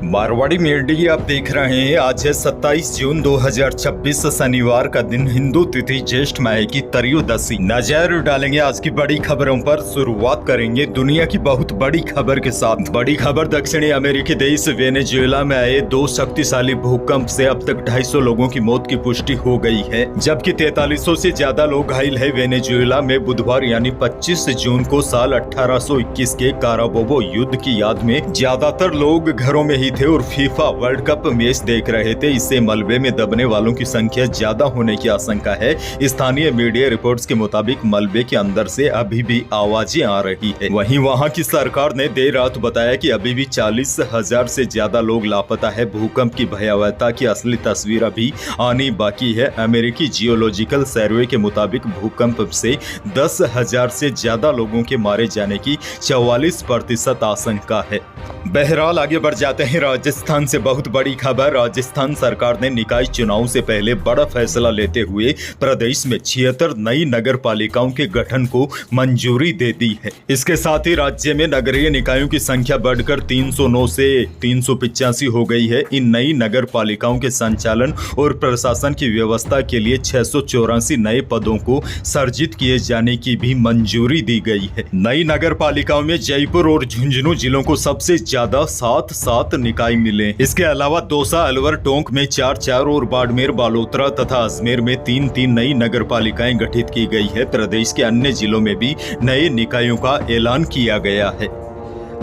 Marwari media आप देख रहे हैं। आज है 27 जून 2026 शनिवार का दिन, हिंदू तिथि ज्येष्ठ माह की त्रयोदशी। नजर डालेंगे आज की बड़ी खबरों पर। शुरुआत करेंगे दुनिया की बहुत बड़ी खबर के साथ। बड़ी खबर दक्षिणी अमेरिकी देश वेनेजुएला में आए दो शक्तिशाली भूकंप से अब तक 250 लोगों की मौत की पुष्टि हो गई है, जबकि 4300 से ज्यादा लोग घायल है। वेनेजुएला में बुधवार यानी 25 जून को साल 1821 के काराबोबो युद्ध की याद में ज्यादातर लोग घरों में ही थे और फीफा वर्ल्ड कप मैच देख रहे थे। इससे मलबे में दबने वालों की संख्या ज्यादा होने की आशंका है। स्थानीय मीडिया रिपोर्ट्स के मुताबिक मलबे के अंदर से अभी भी आवाजें आ रही है। वहीं वहां की सरकार ने देर रात बताया कि अभी भी 40,000 से ज्यादा लोग लापता है। भूकंप की भयावहता की असली तस्वीर अभी आनी बाकी है। अमेरिकी जियोलॉजिकल सर्वे के मुताबिक भूकंप से 10,000 से ज्यादा लोगों के मारे जाने की 44% आशंका है। बहरहाल आगे बढ़ जाते हैं। राजस्थान से बहुत बड़ी खबर। राजस्थान सरकार ने निकाय चुनाव से पहले बड़ा फैसला लेते हुए प्रदेश में 76 नई नगर पालिकाओं के गठन को मंजूरी दे दी है। इसके साथ ही राज्य में नगरीय निकायों की संख्या बढ़कर 309 से 385 हो गई है। इन नई नगर पालिकाओं के संचालन और प्रशासन की व्यवस्था के लिए 684 नए पदों को सर्जित किए जाने की भी मंजूरी दी गई है। नई नगर पालिकाओं में जयपुर और झुंझुनू जिलों को सबसे ज्यादा 7 निकाय मिले। इसके अलावा दौसा, अलवर, टोंक में 4 और बाड़मेर, बालोतरा तथा अजमेर में 3 नई नगर पालिकाएं गठित की गई है। प्रदेश के अन्य जिलों में भी नए निकायों का ऐलान किया गया है।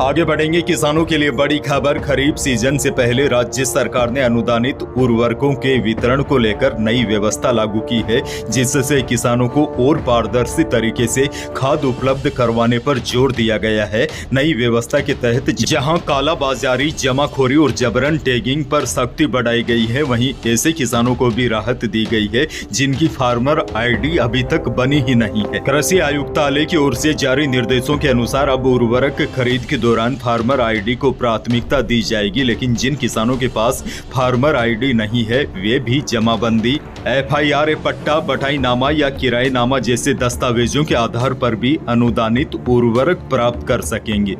आगे बढ़ेंगे। किसानों के लिए बड़ी खबर। खरीफ सीजन से पहले राज्य सरकार ने अनुदानित उर्वरकों के वितरण को लेकर नई व्यवस्था लागू की है, जिससे किसानों को और पारदर्शी तरीके से खाद उपलब्ध करवाने पर जोर दिया गया है। नई व्यवस्था के तहत जहां कालाबाजारी, जमाखोरी और जबरन टैगिंग पर सख्ती बढ़ाई गई है, वहीं ऐसे किसानों को भी राहत दी गई है जिनकी फार्मर आईडी अभी तक बनी ही नहीं है। कृषि आयुक्तालय की ओर से जारी निर्देशों के अनुसार अब उर्वरक खरीद के दौरान फार्मर आईडी को प्राथमिकता दी जाएगी, लेकिन जिन किसानों के पास फार्मर आईडी नहीं है वे भी जमाबंदी, FIR, पट्टा, बटाईनामा या किराएनामा जैसे दस्तावेजों के आधार पर भी अनुदानित उर्वरक प्राप्त कर सकेंगे।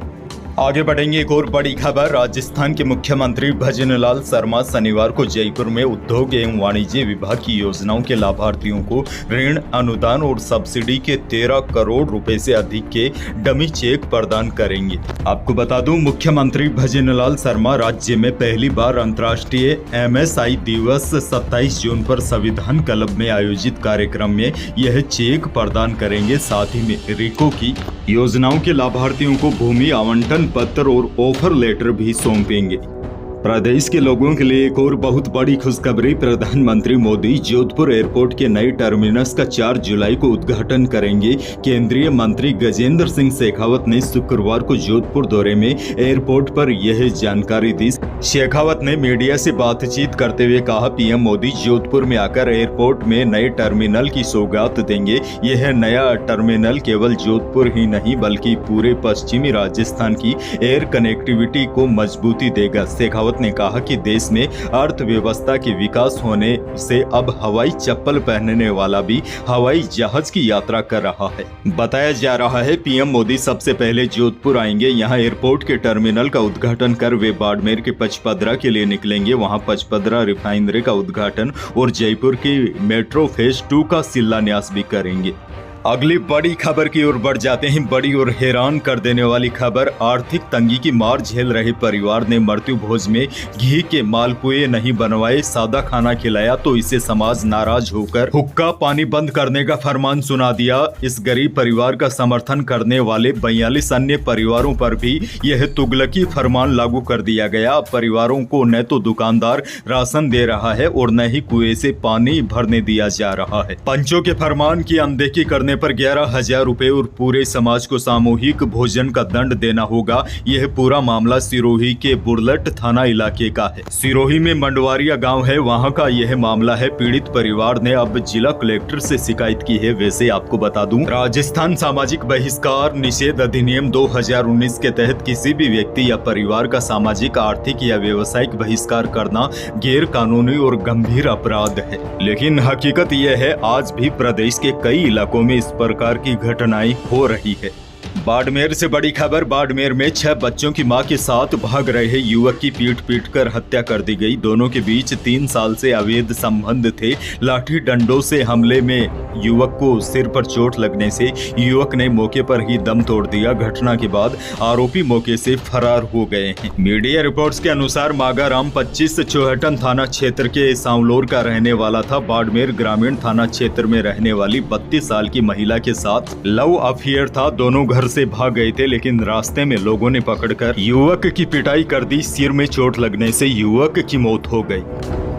आगे बढ़ेंगे। एक और बड़ी खबर। राजस्थान के मुख्यमंत्री भजनलाल शर्मा शनिवार को जयपुर में उद्योग एवं वाणिज्य विभाग की योजनाओं के लाभार्थियों को ऋण, अनुदान और सब्सिडी के 13 करोड़ रुपए से अधिक के डमी चेक प्रदान करेंगे। आपको बता दूं, मुख्यमंत्री भजनलाल शर्मा राज्य में पहली बार अंतर्राष्ट्रीय MSI दिवस 27 जून पर संविधान क्लब में आयोजित कार्यक्रम में यह चेक प्रदान करेंगे। साथ ही में रिको की योजनाओं के लाभार्थियों को भूमि आवंटन पत्र और ऑफर लेटर भी सौंपेंगे। प्रदेश के लोगों के लिए एक और बहुत बड़ी खुशखबरी। प्रधानमंत्री मोदी जोधपुर एयरपोर्ट के नए टर्मिनस का 4 जुलाई को उद्घाटन करेंगे। केंद्रीय मंत्री गजेंद्र सिंह शेखावत ने शुक्रवार को जोधपुर दौरे में एयरपोर्ट पर यह जानकारी दी। शेखावत ने मीडिया से बातचीत करते हुए कहा, पीएम मोदी जोधपुर में आकर एयरपोर्ट में नए टर्मिनल की सौगात देंगे। यह नया टर्मिनल केवल जोधपुर ही नहीं बल्कि पूरे पश्चिमी राजस्थान की एयर कनेक्टिविटी को मजबूती देगा। शेखावत ने कहा कि देश में अर्थव्यवस्था के विकास होने से अब हवाई चप्पल पहनने वाला भी हवाई जहाज की यात्रा कर रहा है। बताया जा रहा है पीएम मोदी सबसे पहले जोधपुर आएंगे। यहां एयरपोर्ट के टर्मिनल का उद्घाटन कर वे बाड़मेर के पचपदरा के लिए निकलेंगे। वहां पचपदरा रिफाइनरी का उद्घाटन और जयपुर की मेट्रो फेज 2 का शिलान्यास भी करेंगे। अगली बड़ी खबर की ओर बढ़ जाते हैं। बड़ी और हैरान कर देने वाली खबर। आर्थिक तंगी की मार झेल रहे परिवार ने मृत्यु भोज में घी के मालपुए नहीं बनवाए, सादा खाना खिलाया तो इसे समाज नाराज होकर हुक्का पानी बंद करने का फरमान सुना दिया। इस गरीब परिवार का समर्थन करने वाले 42 अन्य परिवारों पर भी यह तुगलकी फरमान लागू कर दिया गया। परिवारों को न तो दुकानदार राशन दे रहा है और न ही कुएं से पानी भरने दिया जा रहा है। पंचों के फरमान की अनदेखी करने पर 11,000 रुपए और पूरे समाज को सामूहिक भोजन का दंड देना होगा। यह पूरा मामला सिरोही के बुरलट थाना इलाके का है। सिरोही में मंडवारिया गांव है, वहां का यह मामला है। पीड़ित परिवार ने अब जिला कलेक्टर से शिकायत की है। वैसे आपको बता दूं, राजस्थान सामाजिक बहिष्कार निषेध अधिनियम 2019 के तहत किसी भी व्यक्ति या परिवार का सामाजिक, आर्थिक या व्यवसायिक बहिष्कार करना गैर कानूनी और गंभीर अपराध है। लेकिन हकीकत यह है आज भी प्रदेश के कई इलाकों में इस प्रकार की घटनाएं हो रही है। बाड़मेर से बड़ी खबर। बाड़मेर में 6 बच्चों की मां के साथ भाग रहे युवक की पीट कर हत्या कर दी गई। दोनों के बीच 3 साल से अवैध संबंध थे। लाठी डंडों से हमले में युवक को सिर पर चोट लगने से युवक ने मौके पर ही दम तोड़ दिया। घटना के बाद आरोपी मौके से फरार हो गए हैं। मीडिया रिपोर्ट्स के अनुसार मागाराम 25 चौहटन थाना क्षेत्र के सांवलोर का रहने वाला था। बाड़मेर ग्रामीण थाना क्षेत्र में रहने वाली 32 साल की महिला के साथ लव अफेयर था। दोनों घर से भाग गए थे, लेकिन रास्ते में लोगों ने पकड़कर युवक की पिटाई कर दी। सिर में चोट लगने से युवक की मौत हो गई।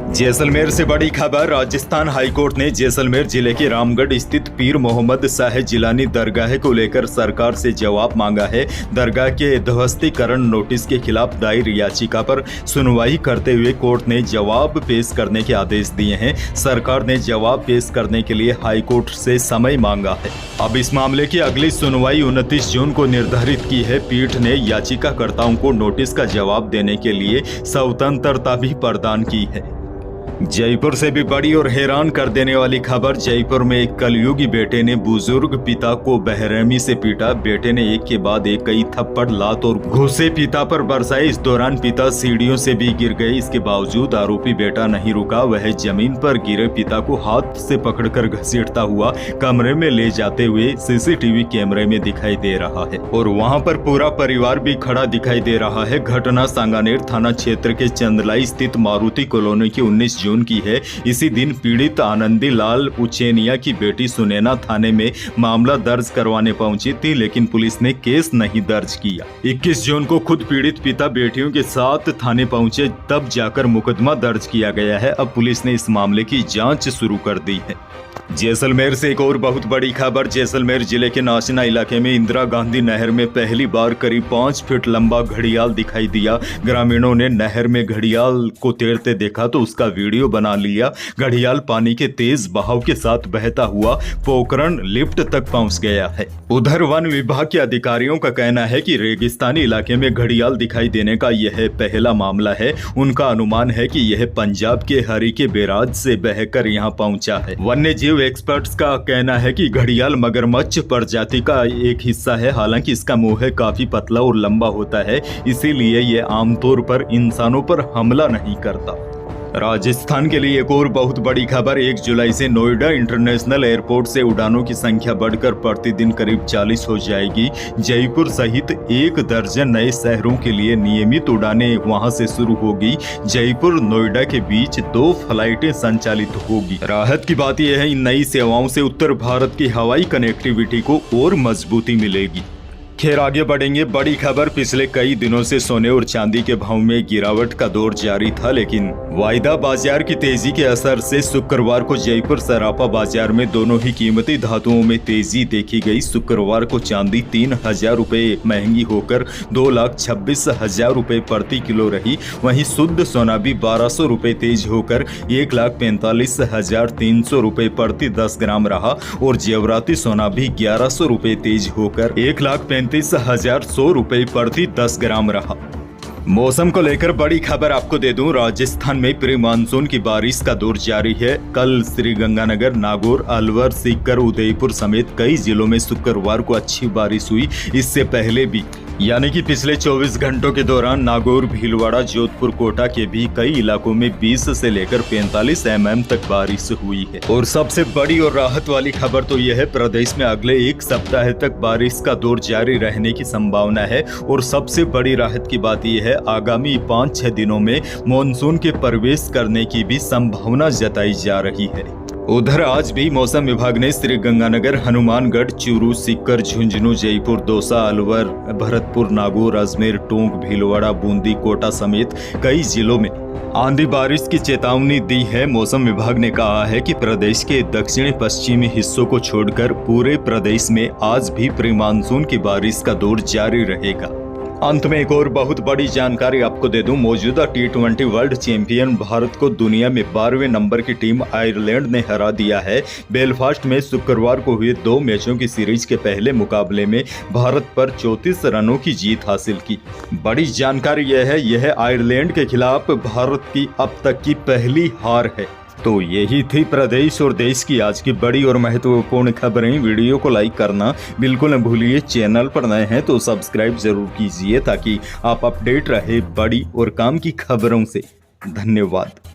जैसलमेर से बड़ी खबर। राजस्थान हाईकोर्ट ने जैसलमेर जिले के रामगढ़ स्थित पीर मोहम्मद शाह जिलानी दरगाह को लेकर सरकार से जवाब मांगा है। दरगाह के ध्वस्तीकरण नोटिस के खिलाफ दायर याचिका पर सुनवाई करते हुए कोर्ट ने जवाब पेश करने के आदेश दिए हैं। सरकार ने जवाब पेश करने के लिए हाईकोर्ट से समय मांगा है। अब इस मामले की अगली सुनवाई 29 जून को निर्धारित की है। पीठ ने याचिकाकर्ताओं को नोटिस का जवाब देने के लिए स्वतंत्रता भी प्रदान की है। जयपुर से भी बड़ी और हैरान कर देने वाली खबर। जयपुर में एक कलयुगी बेटे ने बुजुर्ग पिता को बेरहमी से पीटा। बेटे ने एक के बाद एक कई थप्पड़, लात और घूंसे पिता पर बरसाए। इस दौरान पिता सीढ़ियों से भी गिर गए। इसके बावजूद आरोपी बेटा नहीं रुका। वह जमीन पर गिरे पिता को हाथ से पकड़कर घसीटता हुआ कमरे में ले जाते हुए सीसीटीवी कैमरे में दिखाई दे रहा है और वहां पर पूरा परिवार भी खड़ा दिखाई दे रहा है। घटना सांगानेर थाना क्षेत्र के चंदलाई स्थित मारुति कॉलोनी की 19 जून की है। इसी दिन पीड़ित आनंदी लाल उचेनिया की बेटी सुनैना थाने में मामला दर्ज करवाने पहुंची थी, लेकिन पुलिस ने केस नहीं दर्ज किया। 21 जून को खुद पीड़ित पिता बेटियों के साथ थाने पहुंचे, तब जाकर मुकदमा दर्ज किया गया है। अब पुलिस ने इस मामले की जांच शुरू कर दी है। जैसलमेर से एक और बहुत बड़ी खबर। जैसलमेर जिले के नाचना इलाके में इंदिरा गांधी नहर में पहली बार करीब 5 फीट लंबा घड़ियाल दिखाई दिया। ग्रामीणों ने नहर में घड़ियाल को तैरते देखा तो उसका वीडियो बना लिया। घड़ियाल पानी के तेज बहाव के साथ बहता हुआ पोखरण लिफ्ट तक पहुंच गया है। उधर वन विभाग के अधिकारियों का कहना है कि रेगिस्तानी इलाके में घड़ियाल दिखाई देने का यह पहला मामला है। उनका अनुमान है कि यह पंजाब के हरिके बैराज से बहकर यहाँ पहुंचा है। वन्य जीव एक्सपर्ट्स का कहना है कि घड़ियाल मगरमच्छ प्रजाति का एक हिस्सा है। हालांकि इसका मुंह काफी पतला और लंबा होता है, इसीलिए यह आमतौर पर इंसानों पर हमला नहीं करता। राजस्थान के लिए एक और बहुत बड़ी खबर। 1 जुलाई से नोएडा इंटरनेशनल एयरपोर्ट से उड़ानों की संख्या बढ़कर प्रतिदिन करीब 40 हो जाएगी। जयपुर सहित 1 दर्जन नए शहरों के लिए नियमित उड़ानें वहां से शुरू होगी। जयपुर नोएडा के बीच 2 फ्लाइटें संचालित होगी। राहत की बात यह है, इन नई सेवाओं से उत्तर भारत की हवाई कनेक्टिविटी को और मजबूती मिलेगी। खैर आगे बढ़ेंगे। बड़ी खबर। पिछले कई दिनों से सोने और चांदी के भाव में गिरावट का दौर जारी था, लेकिन वायदा बाजार की तेजी के असर से शुक्रवार को जयपुर सराफा बाजार में दोनों ही कीमती धातुओं में तेजी देखी गई। शुक्रवार को चांदी 3,000 रुपए महंगी होकर 2,26,000 रुपए प्रति किलो रही। वहीं शुद्ध सोना भी 1,200 रुपए तेज होकर 1,45,300 रुपए प्रति 10 ग्राम रहा और जेवराती सोना भी 1,100 रुपए तेज होकर 1,35,100 रुपए प्रति 10 ग्राम रहा। मौसम को लेकर बड़ी खबर आपको दे दूं। राजस्थान में प्री मानसून की बारिश का दौर जारी है। कल श्रीगंगानगर, नागौर, अलवर, सीकर, उदयपुर समेत कई जिलों में शुक्रवार को अच्छी बारिश हुई। इससे पहले भी यानी कि पिछले 24 घंटों के दौरान नागौर, भीलवाड़ा, जोधपुर, कोटा के भी कई इलाकों में 20 से लेकर 45 mm तक बारिश हुई है। और सबसे बड़ी और राहत वाली खबर तो यह है, प्रदेश में अगले 1 सप्ताह तक बारिश का दौर जारी रहने की संभावना है। और सबसे बड़ी राहत की बात यह है, आगामी 5-6 दिनों में मानसून के प्रवेश करने की भी संभावना जताई जा रही है। उधर आज भी मौसम विभाग ने श्रीगंगानगर, हनुमानगढ़, चूरू, सीकर, झुंझुनू, जयपुर, दौसा, अलवर, भरतपुर, नागौर, अजमेर, टोंक, भीलवाड़ा, बूंदी, कोटा समेत कई जिलों में आंधी बारिश की चेतावनी दी है। मौसम विभाग ने कहा है कि प्रदेश के दक्षिणी पश्चिमी हिस्सों को छोड़कर पूरे प्रदेश में आज भी प्री मानसून की बारिश का दौर जारी रहेगा। अंत में एक और बहुत बड़ी जानकारी आपको दे दूं। मौजूदा T20 वर्ल्ड चैंपियन भारत को दुनिया में 12वें नंबर की टीम आयरलैंड ने हरा दिया है। बेलफास्ट में शुक्रवार को हुए 2 मैचों की सीरीज के पहले मुकाबले में भारत पर 34 रनों की जीत हासिल की। बड़ी जानकारी यह है, यह आयरलैंड के खिलाफ भारत की अब तक की पहली हार है। तो यही थी प्रदेश और देश की आज की बड़ी और महत्वपूर्ण खबरें। वीडियो को लाइक करना बिल्कुल न भूलिए। चैनल पर नए हैं तो सब्सक्राइब जरूर कीजिए ताकि आप अपडेट रहे बड़ी और काम की खबरों से। धन्यवाद।